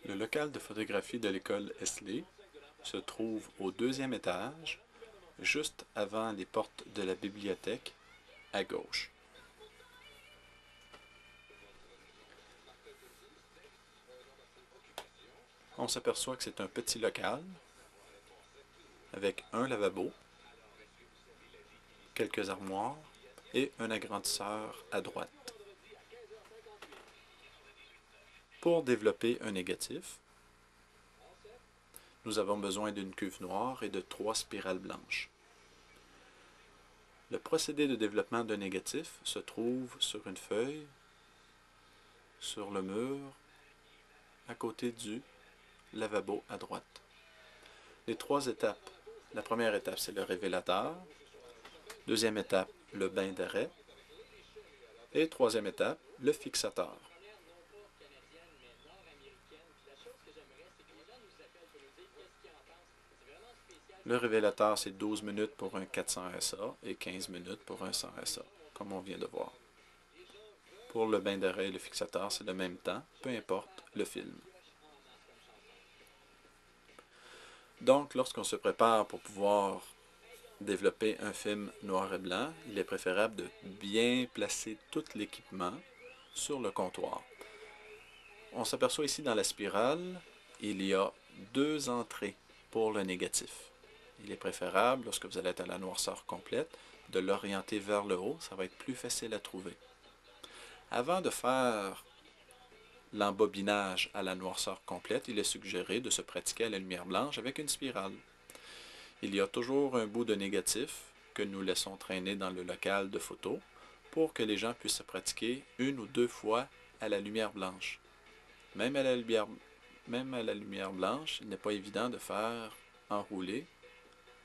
Le local de photographie de l'école Esley se trouve au deuxième étage, juste avant les portes de la bibliothèque, à gauche. On s'aperçoit que c'est un petit local avec un lavabo, quelques armoires et un agrandisseur à droite. Pour développer un négatif, nous avons besoin d'une cuve noire et de 3 spirales blanches. Le procédé de développement d'un négatif se trouve sur une feuille, sur le mur, à côté du lavabo à droite. Les 3 étapes. La première étape, c'est le révélateur. Deuxième étape, le bain d'arrêt. Et troisième étape, le fixateur. Le révélateur, c'est 12 minutes pour un 400 SA et 15 minutes pour un 100 SA, comme on vient de voir. Pour le bain d'arrêt et le fixateur, c'est le même temps, peu importe le film. Donc, lorsqu'on se prépare pour pouvoir développer un film noir et blanc, il est préférable de bien placer tout l'équipement sur le comptoir. On s'aperçoit ici dans la spirale, il y a 2 entrées pour le négatif. Il est préférable, lorsque vous allez être à la noirceur complète, de l'orienter vers le haut, ça va être plus facile à trouver. Avant de faire l'embobinage à la noirceur complète, il est suggéré de se pratiquer à la lumière blanche avec une spirale. Il y a toujours un bout de négatif que nous laissons traîner dans le local de photo pour que les gens puissent se pratiquer 1 ou 2 fois à la lumière blanche. Même à la lumière blanche, il n'est pas évident de faire enrouler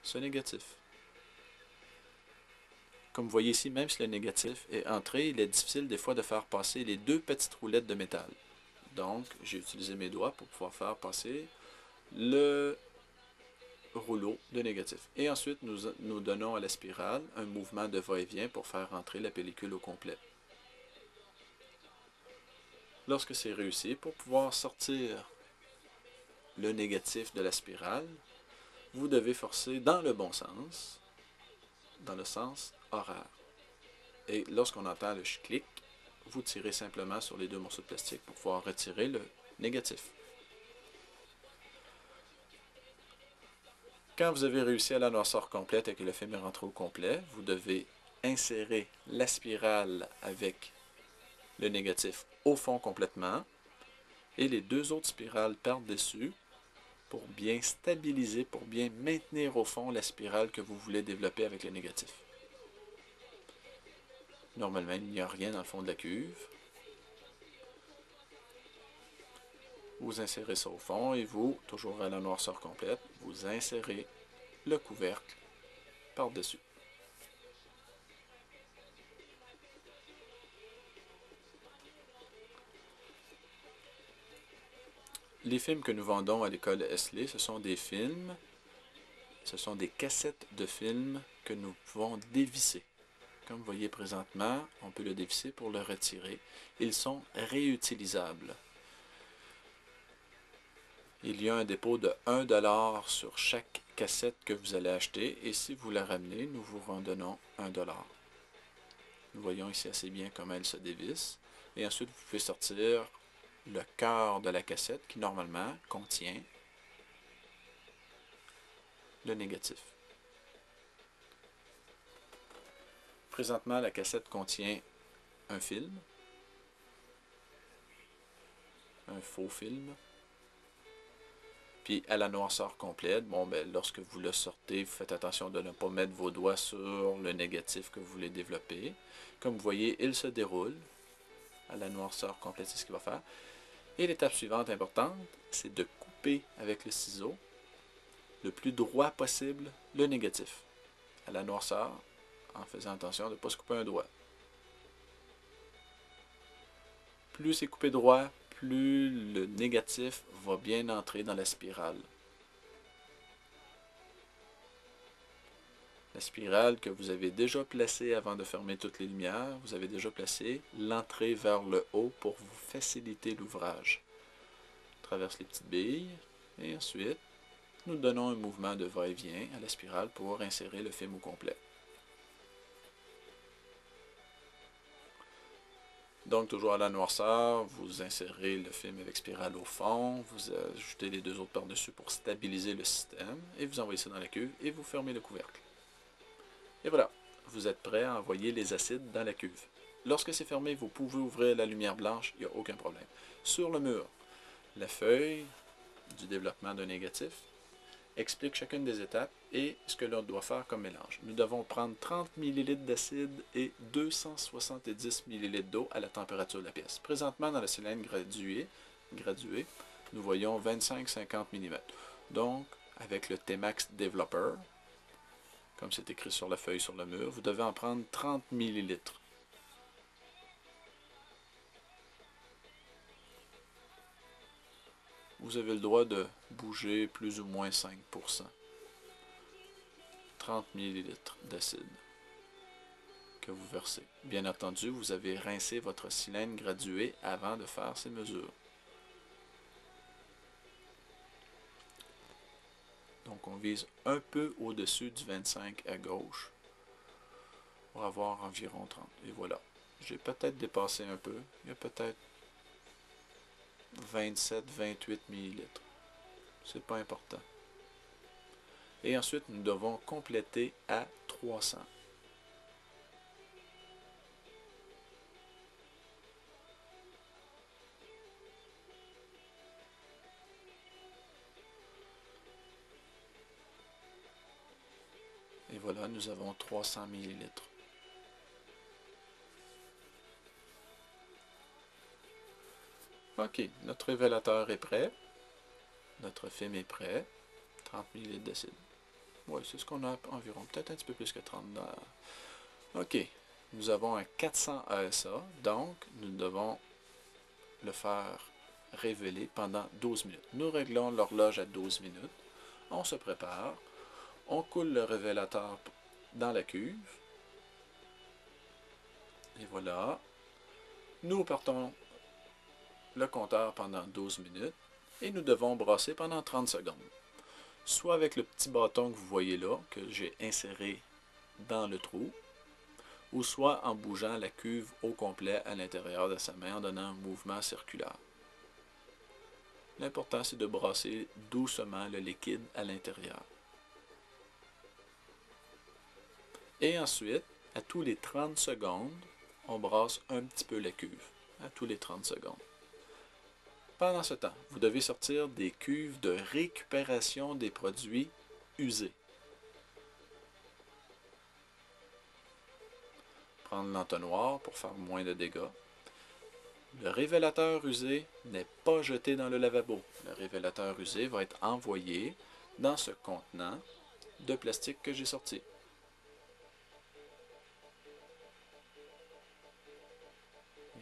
ce négatif. Comme vous voyez ici, même si le négatif est entré, il est difficile des fois de faire passer les 2 petites roulettes de métal. Donc, j'ai utilisé mes doigts pour pouvoir faire passer le rouleau de négatif. Et ensuite, nous donnons à la spirale un mouvement de va-et-vient pour faire entrer la pellicule au complet. Lorsque c'est réussi, pour pouvoir sortir le négatif de la spirale, vous devez forcer dans le bon sens, dans le sens horaire. Et lorsqu'on entend le clic, vous tirez simplement sur les 2 morceaux de plastique pour pouvoir retirer le négatif. Quand vous avez réussi à la noirceur complète et que le film est rentré au complet, vous devez insérer la spirale avec le négatif au fond complètement et les 2 autres spirales par-dessus pour bien stabiliser, pour bien maintenir au fond la spirale que vous voulez développer avec le négatif. Normalement, il n'y a rien dans le fond de la cuve. Vous insérez ça au fond et vous, toujours à la noirceur complète, vous insérez le couvercle par-dessus. Les films que nous vendons à l'école Esley, ce sont des films, ce sont des cassettes de films que nous pouvons dévisser. Comme vous voyez présentement, on peut le dévisser pour le retirer. Ils sont réutilisables. Il y a un dépôt de 1 $ sur chaque cassette que vous allez acheter et si vous la ramenez, nous vous redonnons 1 $. Nous voyons ici assez bien comment elle se dévisse. Et ensuite, vous pouvez sortir le cœur de la cassette qui normalement contient le négatif. Présentement, la cassette contient un film, un faux film. Puis à la noirceur complète, lorsque vous le sortez, vous faites attention de ne pas mettre vos doigts sur le négatif que vous voulez développer. Comme vous voyez, il se déroule. À la noirceur complète, c'est ce qu'il va faire. Et l'étape suivante importante, c'est de couper avec le ciseau le plus droit possible le négatif. À la noirceur, en faisant attention de ne pas se couper un doigt. Plus c'est coupé droit, plus le négatif va bien entrer dans la spirale. La spirale que vous avez déjà placée avant de fermer toutes les lumières, vous avez déjà placé l'entrée vers le haut pour vous faciliter l'ouvrage. traverse les petites billes. Et ensuite, nous donnons un mouvement de va-et-vient à la spirale pour insérer le film au complet. Donc, toujours à la noirceur, vous insérez le film avec spirale au fond, vous ajoutez les deux autres par-dessus pour stabiliser le système, et vous envoyez ça dans la cuve, et vous fermez le couvercle. Et voilà, vous êtes prêt à envoyer les acides dans la cuve. Lorsque c'est fermé, vous pouvez ouvrir la lumière blanche, il n'y a aucun problème. Sur le mur, la feuille du développement d'un négatif explique chacune des étapes et ce que l'on doit faire comme mélange. Nous devons prendre 30 ml d'acide et 270 ml d'eau à la température de la pièce. Présentement, dans la cylindre graduée, nous voyons 25-50 mm. Donc, avec le T-Max Developer, comme c'est écrit sur la feuille sur le mur, vous devez en prendre 30 ml. Vous avez le droit de bouger plus ou moins 5%. 30 ml d'acide que vous versez. Bien entendu, vous avez rincé votre cylindre gradué avant de faire ces mesures. Donc on vise un peu au-dessus du 25 à gauche pour avoir environ 30. Et voilà. J'ai peut-être dépassé un peu. Il y a peut-être 27-28 ml. C'est pas important. Et ensuite, nous devons compléter à 300. Et voilà, nous avons 300 ml. OK, notre révélateur est prêt. Notre film est prêt. 30 ml d'acide. Oui, c'est ce qu'on a environ. Peut-être un petit peu plus que 30. OK, nous avons un 400 ASA. Donc, nous devons le faire révéler pendant 12 minutes. Nous réglons l'horloge à 12 minutes. On se prépare. On coule le révélateur dans la cuve. Et voilà. Nous partons le compteur pendant 12 minutes et nous devons brasser pendant 30 secondes. Soit avec le petit bâton que vous voyez là, que j'ai inséré dans le trou, ou soit en bougeant la cuve au complet à l'intérieur de sa main en donnant un mouvement circulaire. L'important, c'est de brasser doucement le liquide à l'intérieur. Et ensuite, à tous les 30 secondes, on brasse un petit peu la cuve. À tous les 30 secondes. Pendant ce temps, vous devez sortir des cuves de récupération des produits usés. Prendre l'entonnoir pour faire moins de dégâts. Le révélateur usé n'est pas jeté dans le lavabo. Le révélateur usé va être envoyé dans ce contenant de plastique que j'ai sorti.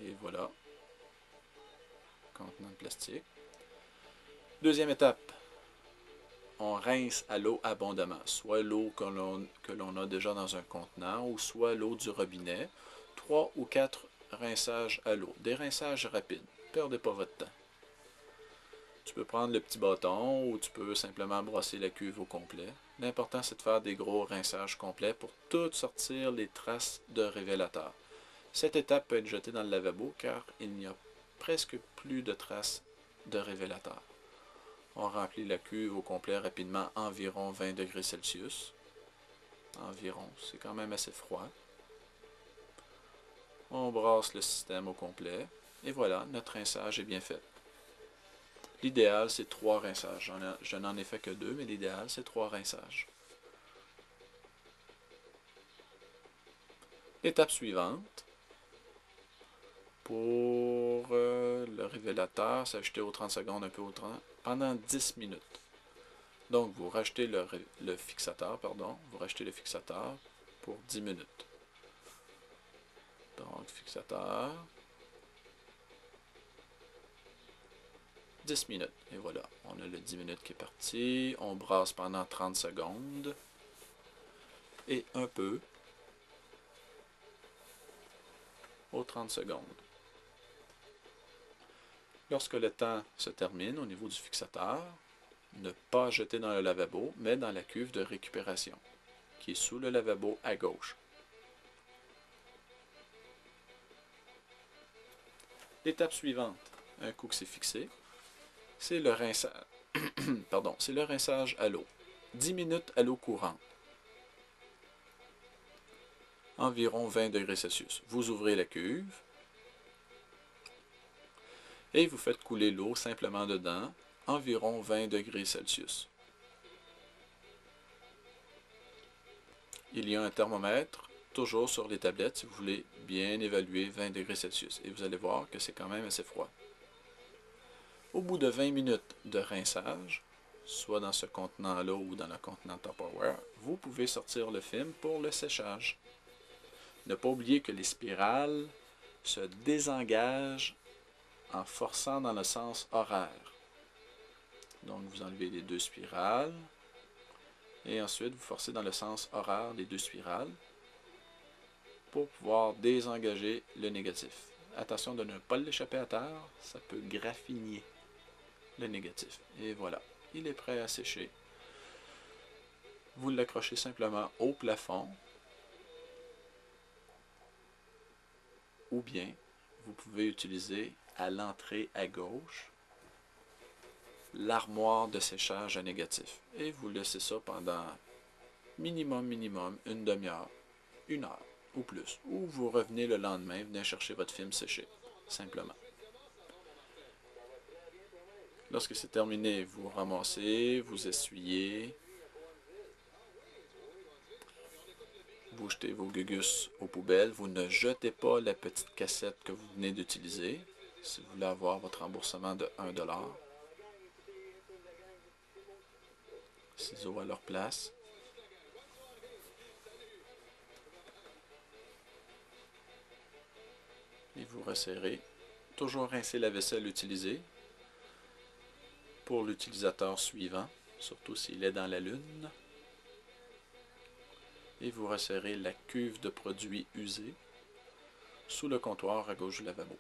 Et voilà. Contenant de plastique. Deuxième étape. On rince à l'eau abondamment. Soit l'eau que l'on a déjà dans un contenant ou soit l'eau du robinet. 3 ou 4 rinçages à l'eau. Des rinçages rapides. Perdez pas votre temps. Tu peux prendre le petit bâton ou tu peux simplement brasser la cuve au complet. L'important, c'est de faire des gros rinçages complets pour tout sortir les traces de révélateur. Cette étape peut être jetée dans le lavabo car il n'y a presque plus de traces de révélateur. On remplit la cuve au complet rapidement, environ 20 degrés Celsius. Environ, c'est quand même assez froid. On brasse le système au complet. Et voilà, notre rinçage est bien fait. L'idéal, c'est 3 rinçages. Je n'en ai fait que 2, mais l'idéal, c'est 3 rinçages. Étape suivante. Pour le révélateur, s'ajouter aux 30 secondes un peu au 30, pendant 10 minutes. Donc, vous rachetez le fixateur, vous rachetez le fixateur pour 10 minutes. Donc, fixateur, 10 minutes. Et voilà, on a le 10 minutes qui est parti. On brasse pendant 30 secondes. Et un peu aux 30 secondes. Lorsque le temps se termine au niveau du fixateur, ne pas jeter dans le lavabo, mais dans la cuve de récupération, qui est sous le lavabo à gauche. L'étape suivante, un coup que c'est fixé, c'est le rinçage. Pardon, c'est le rinçage à l'eau. 10 minutes à l'eau courante. Environ 20 degrés Celsius. Vous ouvrez la cuve et vous faites couler l'eau simplement dedans, environ 20 degrés Celsius. Il y a un thermomètre, toujours sur les tablettes, si vous voulez bien évaluer 20 degrés Celsius. Et vous allez voir que c'est quand même assez froid. Au bout de 20 minutes de rinçage, soit dans ce contenant-là ou dans le contenant Tupperware, vous pouvez sortir le film pour le séchage. Ne pas oublier que les spirales se désengagent en forçant dans le sens horaire. Donc vous enlevez les deux spirales et ensuite vous forcez dans le sens horaire les deux spirales pour pouvoir désengager le négatif. Attention de ne pas l'échapper à terre, ça peut graffiner le négatif. Et voilà, il est prêt à sécher. Vous l'accrochez simplement au plafond ou bien vous pouvez utiliser à l'entrée à gauche l'armoire de séchage à négatif. Et vous laissez ça pendant minimum une demi-heure, une heure ou plus. Ou vous revenez le lendemain, venez chercher votre film séché, simplement. Lorsque c'est terminé, vous ramassez, vous essuyez, vous jetez vos gugus aux poubelles, vous ne jetez pas la petite cassette que vous venez d'utiliser, si vous voulez avoir votre remboursement de 1 $. Ciseaux à leur place. Et vous resserrez. Toujours rincer la vaisselle utilisée pour l'utilisateur suivant, surtout s'il est dans la lune. Et vous resserrez la cuve de produits usés sous le comptoir à gauche du lavabo.